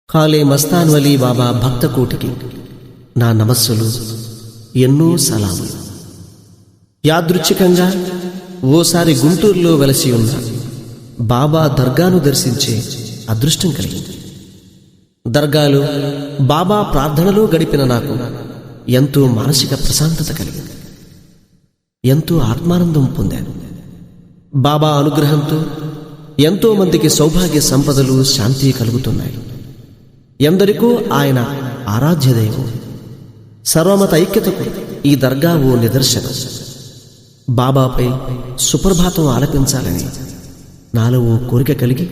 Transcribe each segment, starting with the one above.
ఖాళే మస్తాన్ వలీ బాబా భక్తకోటికి నా నమస్సులు, ఎన్నో సలాములు. యాదృచ్ఛికంగా ఓసారి గుంటూరులో వెలసి ఉన్న బాబా దర్గాను దర్శించే అదృష్టం కలిగింది. దర్గాలో బాబా ప్రార్థనలో గడిపిన నాకు ఎంతో మానసిక ప్రశాంతత కలిగింది. ఎంతో ఆత్మానందం పొందాను. బాబా అనుగ్రహంతో ఎంతో మందికి సౌభాగ్య సంపదలు, శాంతి కలుగుతున్నాయి. ఎందరికో ఆయన ఆరాధ్య దైవం. సర్వమత ఐక్యతకు ఈ దర్గా ఓ నిదర్శనం. బాబాపై సుప్రభాతం ఆలపించాలని నాలో ఓ కోరిక కలిగి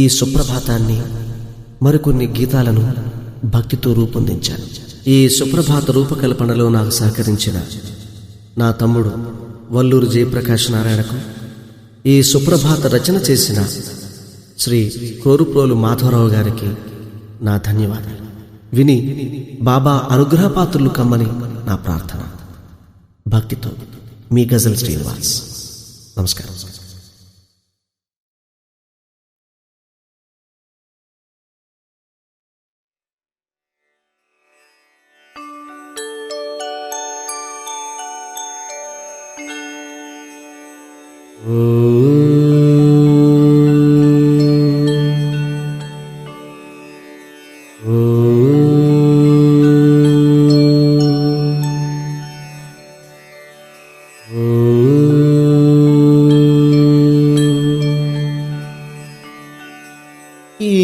ఈ సుప్రభాతాన్ని, మరికొన్ని గీతాలను భక్తితో రూపొందించాను. ఈ సుప్రభాత రూపకల్పనలో నాకు సహకరించిన నా తమ్ముడు వల్లూరు జయప్రకాష్ నారాయణకు, ఈ సుప్రభాత రచన చేసిన శ్రీ కోరుప్రోలు మాధవరావు గారికి నా ధన్యవాదాలు. విని బాబా అనుగ్రహపాత్రులు కమ్మని నా ప్రార్థన. భక్తితో మీ గజల్ శ్రీనివాస్. నమస్కారం.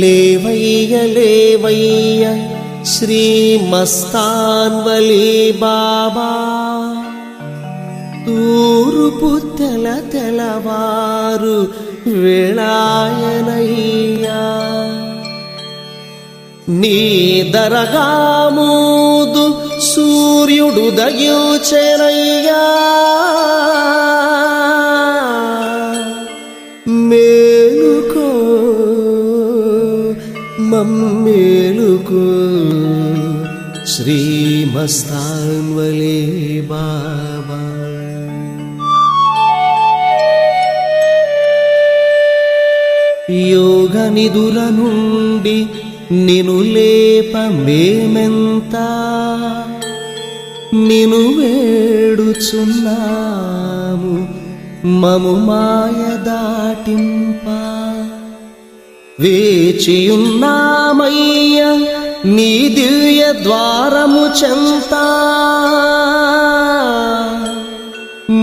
లేవయ్య లేవయ్య శ్రీ మస్తాన్ వలీ బాబా, తూర్పు తెలవారు వేళాయనయ్యా. నీ దరగా మూదు సూర్యుడు దగించెనయ్యా. మేలుకో మమ్మేలుకో శ్రీ మస్తాన్ వలీ బాబా. యోగ నిధుల నుండి నిను లేప మేమెంత, నిను వేడుచున్నాము మము మాయ దాటింప. వేచియున్నామయ్య నీ దివ్య ద్వారము చెంత,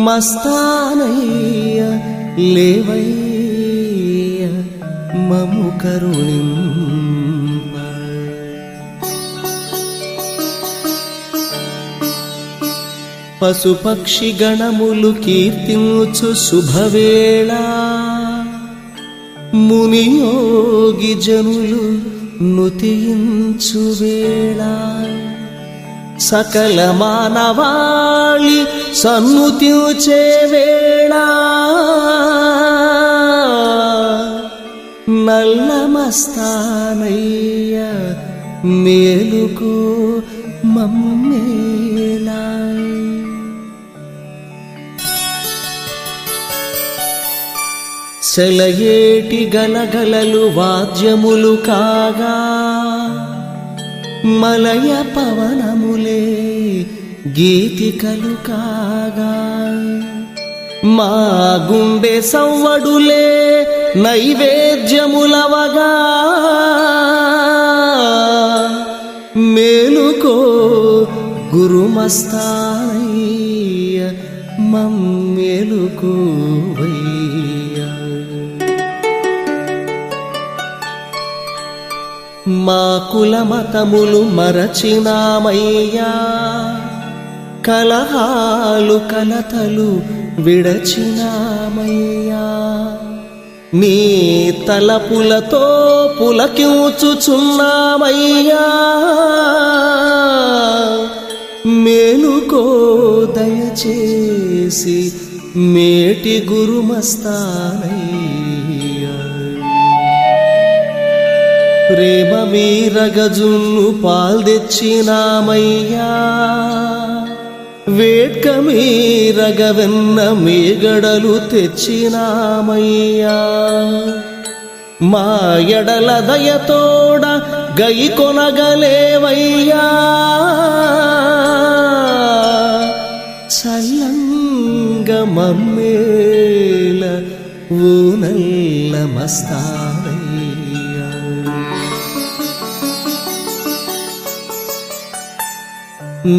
మస్తానయ్య లేవయ్య మము కరుణింప. పశుపక్షి గణములు కీర్తించు శుభవేళ, మునియోగి జనులు నుతించు వేళ, సకల మానవాళి సన్నుతించే వేళ, నల్ల మస్తానయ్య మేలుకో మమ్మేలా. సెలయేటి గలగలలు వాద్యములు కాగా, మలయ పవనములే గీతికలు కాగా, మా గుండె సవ్వడులే నైవేద్యములవగా. మేలుకో గురుమస్తానయ్య మమ్మేలుకోవయ్యా. మా కులమతములు మరచినామయ్యా, కలహాలు కలతలు విడచినామయ్యా. నీ తలపులతో పులకించుచున్నామయ్యా. మేలుకో దయచేసి మేటి గురుమస్తానయ్యా. ప్రేమ మీరగజున్ను పాల్దెచ్చినామయ్యా, వేట్క మీరగవెన్న మీగడలు తెచ్చినామయ్యా. మా ఎడల దయతోడ గై కొనగలేవయ్యా చల్లంగ మమ్మేల ఊనల్ల మస్తానయ్యా.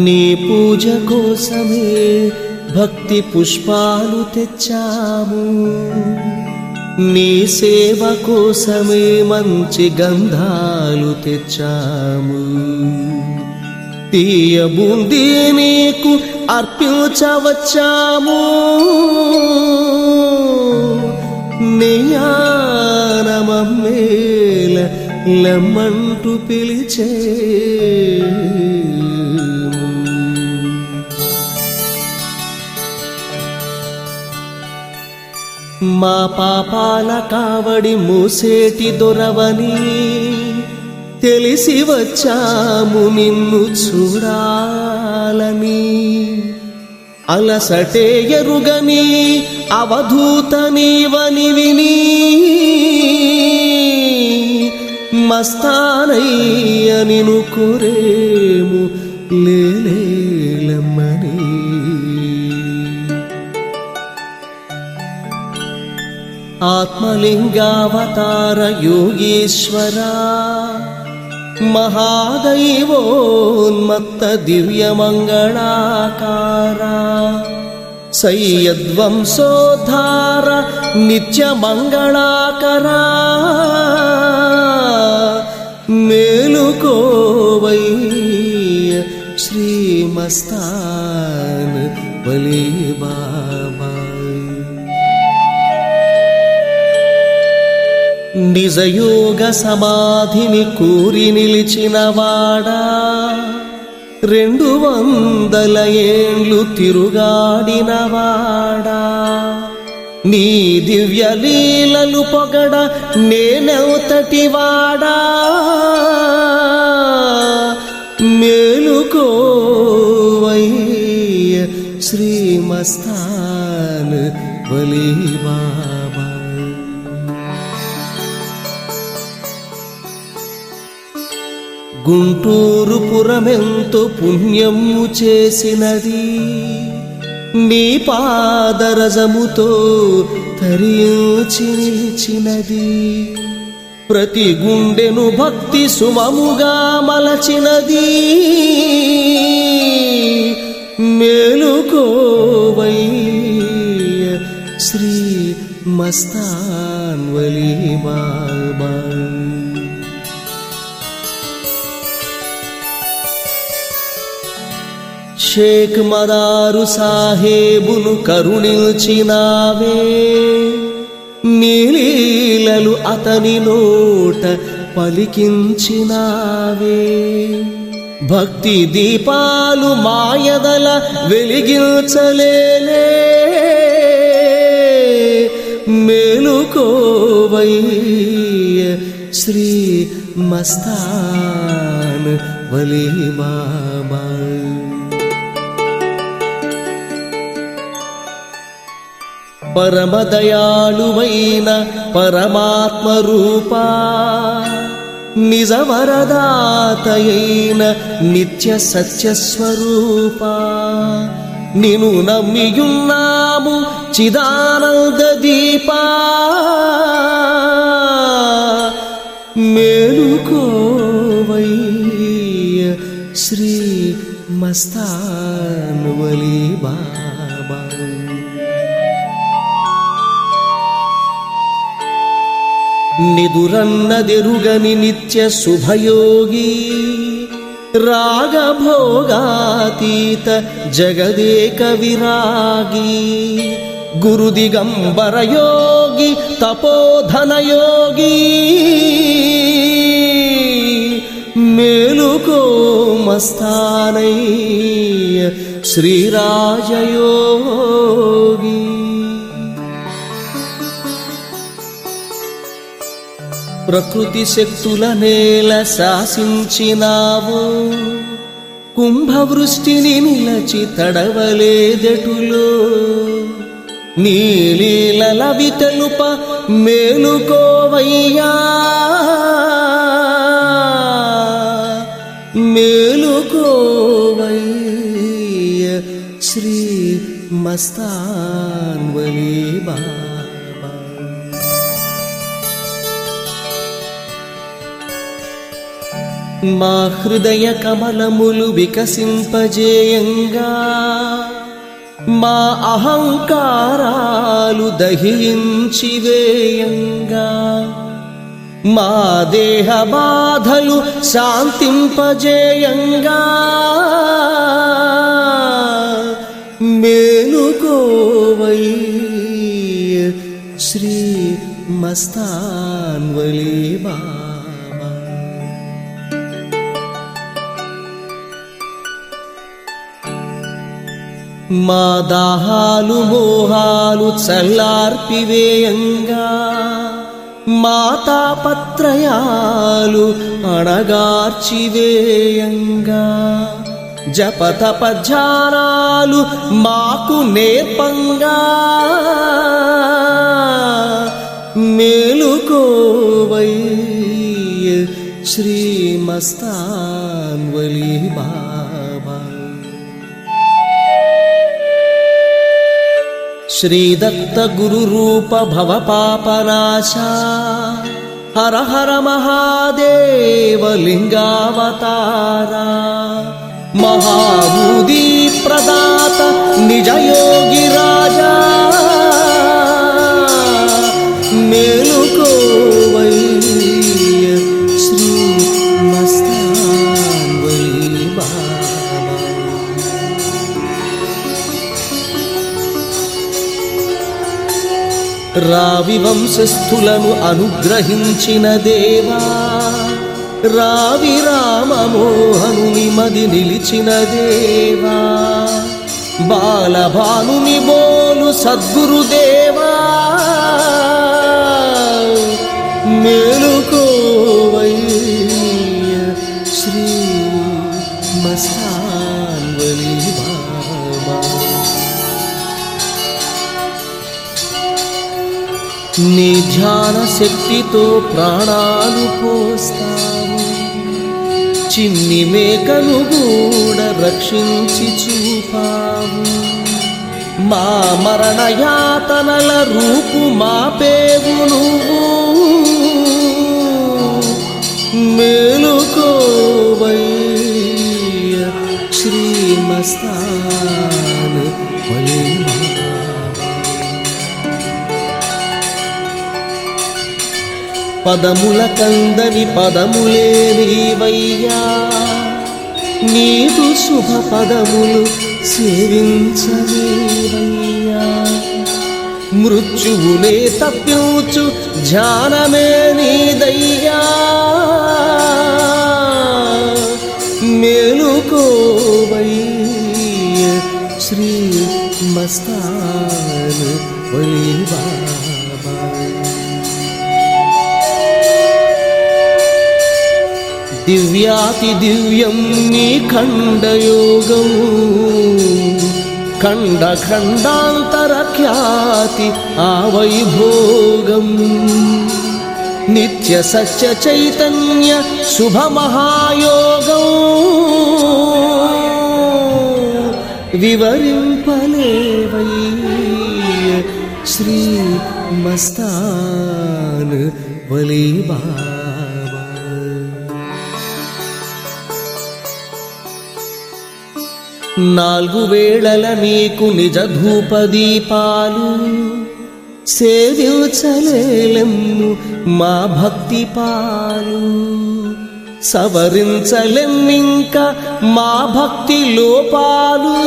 నీ పూజ కోసమే భక్తి పుష్పాలు తెచ్చాము, నీ సేవ కోసమే మంచి గంధాలు తెచ్చాము. తీయ బూందీ నీకు అర్పించవచ్చాము, నెయ్యాన మమ్మేల లమ్మంటూ పిలిచే. మా పాపాల కావడి మూసేటి దొరవని తెలిసి వచ్చాము నిన్ను చూడాలని. అలసటే ఎరుగని అవధూత నీవని విని మస్తానయ్య నిన్ను కోరేము లేలేలమ్మని. ఆత్మలింగావతార యోగీశ్వరా మహాదైవోన్మత్త దివ్యమంగళాకారా సయ్యద్వంశోద్ధార నిత్యమంగళాకరా మేలుకోవయ్య శ్రీమస్తాన్ వలీ బాబా. నిజయోగ సమాధిని కూరి నిలిచినవాడా 200 ఏండ్లు తిరుగాడినవాడా నీ దివ్య లీలలు పొగడ నేనెవతటివాడా మేలుకోవయ్య శ్రీమస్తాన్ వలీ బాబా. గుంటూరు పురమెంతో పుణ్యము చేసినది నీ పాదరజముతో తరించి నిలిచినది. ప్రతి గుండెను భక్తి సుమముగా మలచినది మేలుకోవయ్య శ్రీ మస్తాన్ వలీ బాబా. షేక్ మదారు సాహేబును కరుణించినావే నీలీలలు అతని నోట పలికించినావే. భక్తి దీపాలు మాయదల వెలిగించలేలే మేలుకోవయ్య శ్రీ మస్తాన్ వలీ బాబా. పరమదయాళువైన పరమాత్మ రూపా నిజవరదాతయైన నిత్య సత్యస్వరూపా నిను నమ్మియున్నాము చిదానంద దీపా మేలుకోవయ్య శ్రీ మస్తాన్ వలీ బాబా. నిదురన్నదెరుగని నిత్య శుభయోగి రాగభోగాతీత జగదేక విరాగి గురు దిగంబర యోగి తపోధన యోగి మేలుకో మస్తానయ్య శ్రీరాజయోగి. ప్రకృతి శక్తుల నేల శాసించినావు కుంభవృష్టిని నిలచి తడవలేదెటులో నీలీలవి తెలుప మేలుకోవయ్యా మేలుకోవయ్య శ్రీ మస్తాన్వలి బాబా. మా హృదయ కమలములు వికసింపజేయంగా, మా అహంకారాలు దహించివేయంగా, మా దేహ బాధలు శాంతింపజేయంగా, మేలుకోవయ్య శ్రీ మస్తాన్వలి బాబా. మా దాహాలు మోహాలు చల్లార్పివేయంగా, మా తాపత్రయాలు అణగార్చివేయంగా, జపతపధ్యానాలు మాకు నేర్పంగా, మేలుకోవయ్య శ్రీ మస్తాన్వలి బాబా. శ్రీదత్త గురు రూప భవ పాపనాశ, హర హర మహాదేవ లింగావతారా, మహాబూది ప్రదాత నిజ యోగి రాజా, మేలుకోవయ్య శ్రీ మస్తాన్వలి బాబా. రావి వంశస్థులను అనుగ్రహించిన దేవా, రావి రామమోహనుని మది నిలిచిన దేవా, బాలభానుని బోలు సద్గురుదేవా, మేలుకోవయ్య శ్రీ మస్తాన్వలి బాబా. నీ ధ్యాన శక్తితో ప్రాణాలు పోస్తావు, చిన్ని మేకను కూడా రక్షించి చూపావు, మా మరణ యాతనల రూపు మాపేవు నువ్వు, మేలుకోవయ్య శ్రీ మస్తాన్వలి బాబా. పదముల కందని పదములే నీవయ్యా, నీదు శుభ పదములు సేవించలేవయ్యా, మృత్యువునే తప్పించు ధ్యానమే నీదయ్యా, మేలుకోవయ్య శ్రీ మస్తాన్వలి బాబా. దివ్యాతి దివ్యం నీ ఖండయోగం, ఖండ ఖండాంతర ఖ్యాతి ఆ వైభోగం, నిత్య సత్య చైతన్య శుభ మహాయోగం, వివరింపలేవయ్య శ్రీ మస్తాన్వలి బాబా. నాలుగు వేళల నీకు నిజ ధూపదీపాలు సేవించలేలెమ్ము మా భక్తి పాలు, సవరించలెమ్మింక మా భక్తి లోపాలు,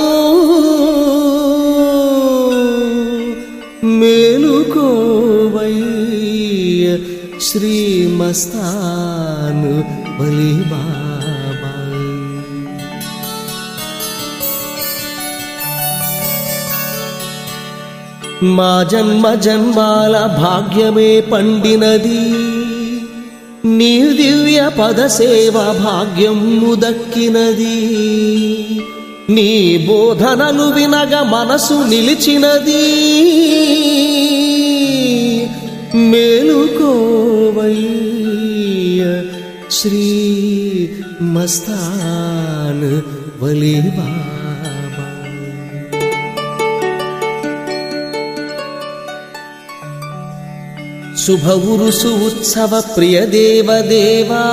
మేలుకోవయ్య శ్రీ మస్తాన్వలి బాబా. మా జన్మ జన్మాల భాగ్యమే పండినది, నీ దివ్య పద సేవ భాగ్యము దక్కినది, నీ బోధనలు వినగ మనసు నిలిచినది, మేలుకోవయ్య श्री मस्तान वली बाबा। शुभ उरुसु उत्सव प्रिय देव देवा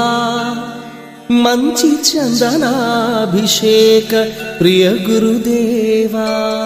मंची चंदनाभिषेक प्रिय गुरुदेवा।